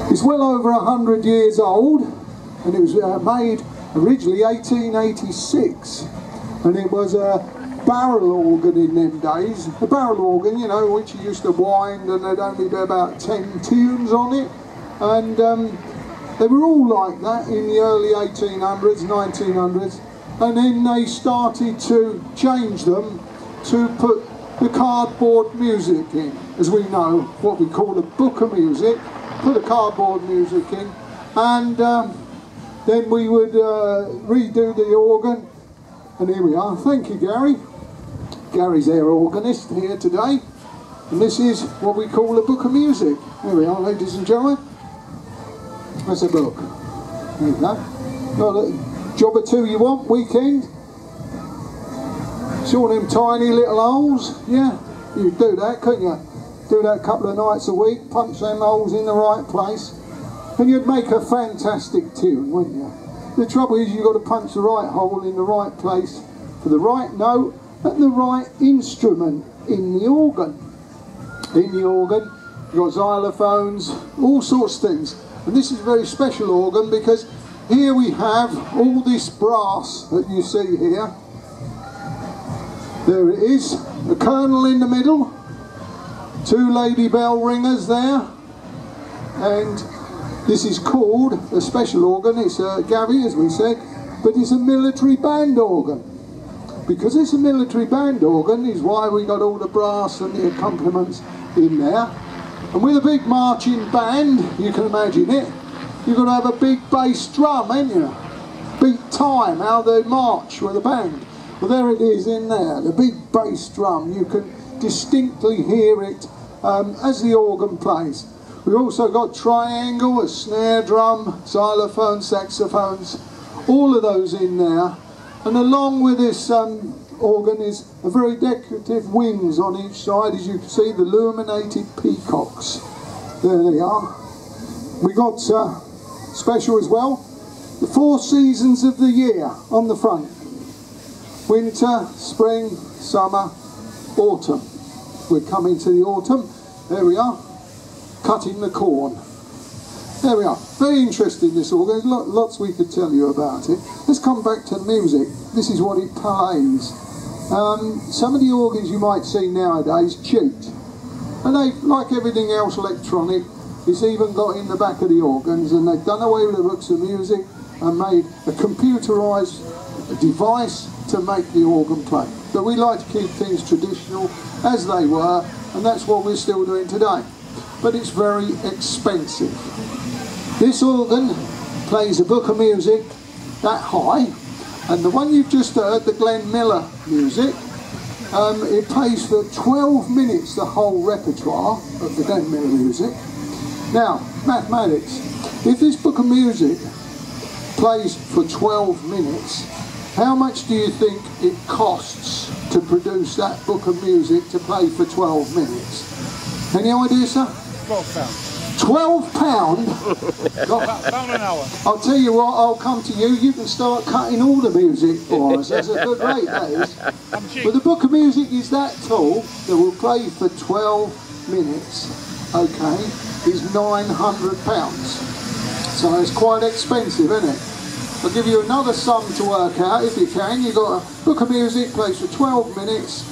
It's well over 100 years old, and it was made originally 1886, and it was a barrel organ in them days. A barrel organ, you know, which you used to wind, and there'd only be about 10 tunes on it, and they were all like that in the early 1800s, 1900s, and then they started to change them to put the cardboard music in, as we know, what we call a book of music. Put the cardboard music in, and then we would redo the organ, and here we are. Thank you, Gary. Gary's our organist here today, and this is what we call a book of music. Here we are, ladies and gentlemen. That's a book. There you go. Got a job or two you want, weekend. See all them tiny little holes? Yeah, you'd do that, couldn't you? Do that a couple of nights a week, punch them holes in the right place, and you'd make a fantastic tune, wouldn't you? The trouble is you've got to punch the right hole in the right place for the right note and the right instrument in the organ. In the organ, you've got xylophones, all sorts of things. And this is a very special organ because here we have all this brass that you see here. There it is, a kernel in the middle, two lady bell ringers there, and this is called a special organ. It's a Gavy, as we said, but it's a military band organ. Because it's a military band organ is why we got all the brass and the accompaniments in there. And with a big marching band, you can imagine it, you've got to have a big bass drum, ain't you? Beat time, how they march with a band. Well, there it is in there, the big bass drum. You can distinctly hear it as the organ plays. We've also got triangle, a snare drum, xylophone, saxophones, all of those in there. And along with this organ is a very decorative wings on each side, as you can see, the illuminated peacocks. There they are. We got special as well, the 4 seasons of the year on the front. Winter, spring, summer, autumn. We're coming to the autumn. There we are, cutting the corn. There we are. Very interesting, this organ. There's lots we could tell you about it. Let's come back to music. This is what it plays. Some of the organs you might see nowadays cheat. And they, like everything else electronic, it's even got in the back of the organs, and they've done away with the books of music and made a computerised device to make the organ play. But we like to keep things traditional as they were, and that's what we're still doing today. But it's very expensive. This organ plays a book of music that high, and the one you've just heard, the Glenn Miller music, it plays for 12 minutes the whole repertoire of the Glenn Miller music. Now, mathematics. If this book of music plays for 12 minutes, how much do you think it costs to produce that book of music to play for 12 minutes? Any idea, sir? £12. £12? Pound an hour. I'll tell you what, I'll come to you. You can start cutting all the music for us. That's a good rate, that is. But the book of music is that tall that will play for 12 minutes, okay, is £900. So it's quite expensive, isn't it? I'll give you another sum to work out if you can. You've got a book of music, plays for 12 minutes,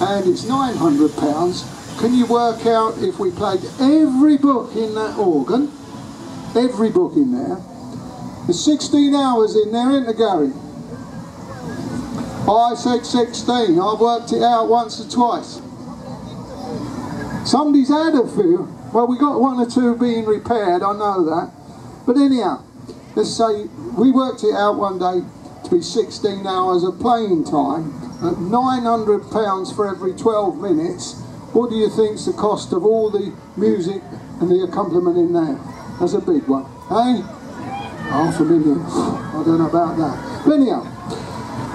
and it's £900. Can you work out if we played every book in that organ, every book in there? There's 16 hours in there, isn't there, Gary? I said 16. I've worked it out once or twice. Somebody's had a few. Well, we got 1 or 2 being repaired, I know that. But anyhow, let's say we worked it out one day to be 16 hours of playing time at £900 for every 12 minutes. What do you think's the cost of all the music and the accompaniment in there? That's a big one, eh? $500,000. I don't know about that. But anyhow,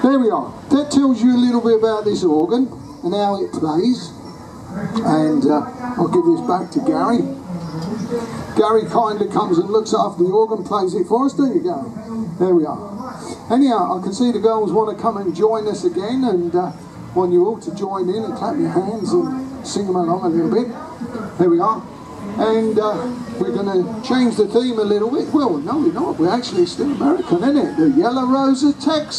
there we are. That tells you a little bit about this organ and how it plays. And I'll give this back to Gary. Gary kindly comes and looks after the organ, plays it for us, don't you, Gary? There we are. Anyhow, I can see the girls want to come and join us again, and want you all to join in and clap your hands and sing them along a little bit. There we are. And we're going to change the theme a little bit. Well, no, we're not. We're actually still American, isn't it? The Yellow Rose of Texas.